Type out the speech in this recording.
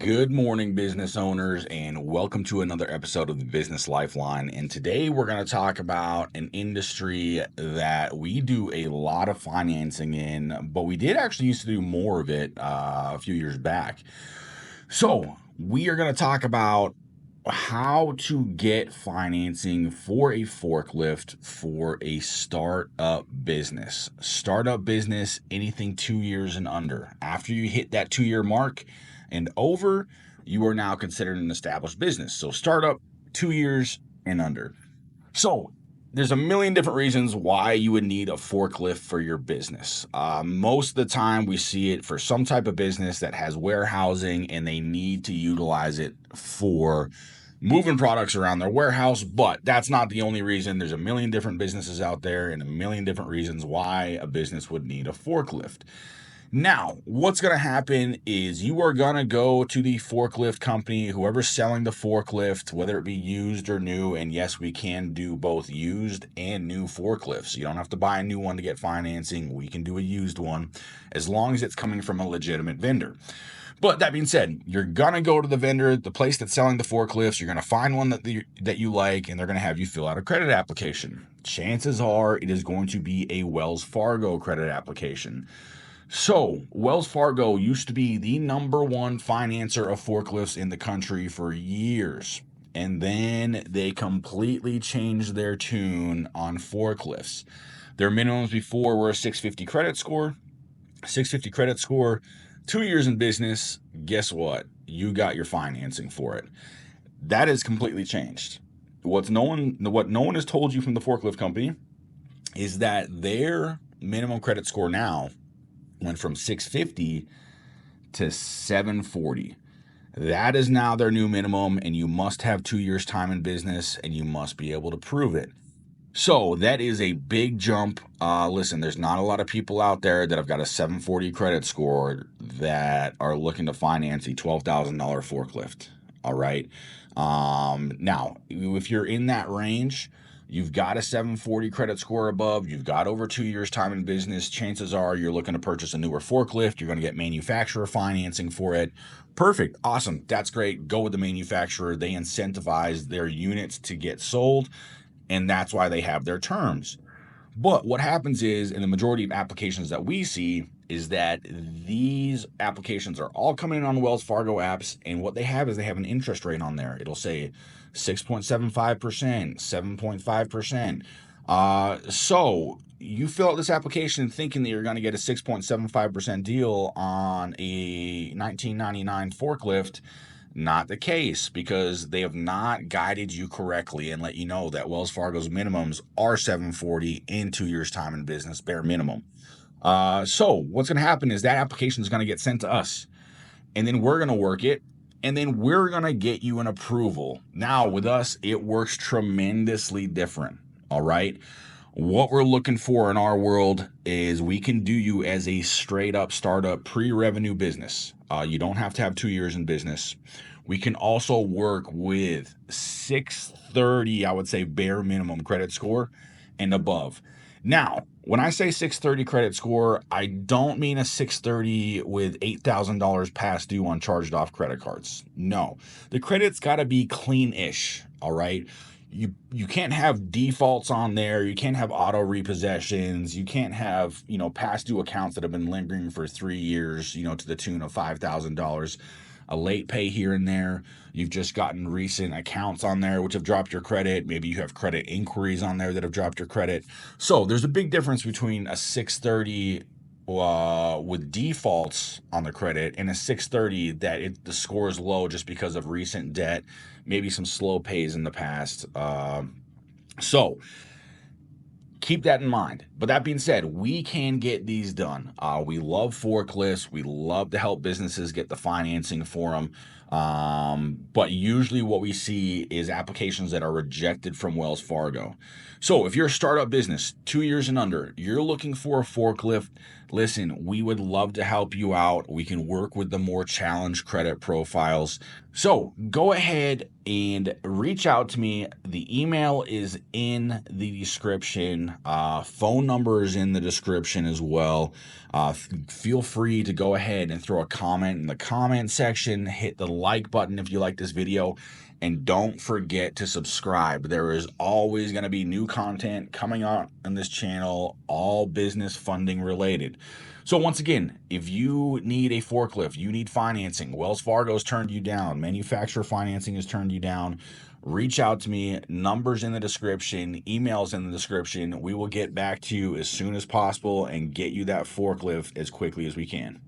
Good morning, business owners, and welcome to another episode of the Business Lifeline. And today we're going to talk about an industry that we do a lot of financing in, but we did actually used to do more of it a few years back. So we are going to talk about how to get financing for a forklift for a startup business. Startup business, anything 2 years and under. After you hit that 2-year mark and over, you are now considered an established business. So startup, 2 years and under. So there's a million different reasons why you would need a forklift for your business. Most of the time we see it for some type of business that has warehousing and they need to utilize it for moving products around their warehouse, but that's not the only reason. There's a million different businesses out there and a million different reasons why a business would need a forklift. Now, what's going to happen is you are going to go to the forklift company, whoever's selling the forklift, whether it be used or new. And yes, we can do both used and new forklifts. You don't have to buy a new one to get financing. We can do a used one as long as it's coming from a legitimate vendor. But that being said, you're going to go to the vendor, the place that's selling the forklifts. You're going to find one that you like, and they're going to have you fill out a credit application. Chances are it is going to be a Wells Fargo credit application. So, Wells Fargo used to be the number one financer of forklifts in the country for years. And then they completely changed their tune on forklifts. Their minimums before were a 650 credit score. 650 credit score, 2 years in business. Guess what? You got your financing for it. That has completely changed. What no one has told you from the forklift company is that their minimum credit score now went from 650 to 740. That is now their new minimum, and you must have 2 years time in business, and you must be able to prove it. So that is a big jump. Listen, there's not a lot of people out there that have got a 740 credit score that are looking to finance a $12,000 forklift. All right. Now, if you're in that range, you've got a 740 credit score above, you've got over 2 years time in business, chances are you're looking to purchase a newer forklift, you're going to get manufacturer financing for it. Perfect. Awesome. That's great. Go with the manufacturer. They incentivize their units to get sold, and that's why they have their terms. But what happens is, in the majority of applications that we see, is that these applications are all coming in on Wells Fargo apps, and what they have is they have an interest rate on there. It'll say 6.75%, 7.5%. So you fill out this application thinking that you're going to get a 6.75% deal on a 1999 forklift. Not the case, because they have not guided you correctly and let you know that Wells Fargo's minimums are 740 in 2 years time in business, bare minimum. So what's going to happen is that application is going to get sent to us, and then we're going to work it, and then we're going to get you an approval. Now with us, it works tremendously different. All right. What we're looking for in our world is we can do you as a straight up startup pre-revenue business. You don't have to have 2 years in business. We can also work with 630, I would say, bare minimum credit score and above. Now, when I say 630 credit score, I don't mean a 630 with $8,000 past due on charged off credit cards. No, the credit's got to be clean-ish. All right. You can't have defaults on there. You can't have auto repossessions. You can't have, past due accounts that have been lingering for 3 years, to the tune of $5,000. A late pay here and there. You've just gotten recent accounts on there which have dropped your credit. Maybe you have credit inquiries on there that have dropped your credit. So there's a big difference between a 630 with defaults on the credit and a 630 that the score is low just because of recent debt, maybe some slow pays in the past. So keep that in mind. But that being said, we can get these done. We love forklifts. We love to help businesses get the financing for them. But usually what we see is applications that are rejected from Wells Fargo. So if you're a startup business, 2 years and under, you're looking for a forklift, listen, we would love to help you out. We can work with the more challenged credit profiles. So go ahead and reach out to me. The email is in the description. Phone number is in the description as well. Feel free to go ahead and throw a comment in the comment section. Hit the like button if you like this video. And don't forget to subscribe. There is always going to be new content coming out on this channel, all business funding related. So once again, if you need a forklift, you need financing, Wells Fargo's turned you down, manufacturer financing has turned you down, reach out to me. Numbers in the description, emails in the description. We will get back to you as soon as possible and get you that forklift as quickly as we can.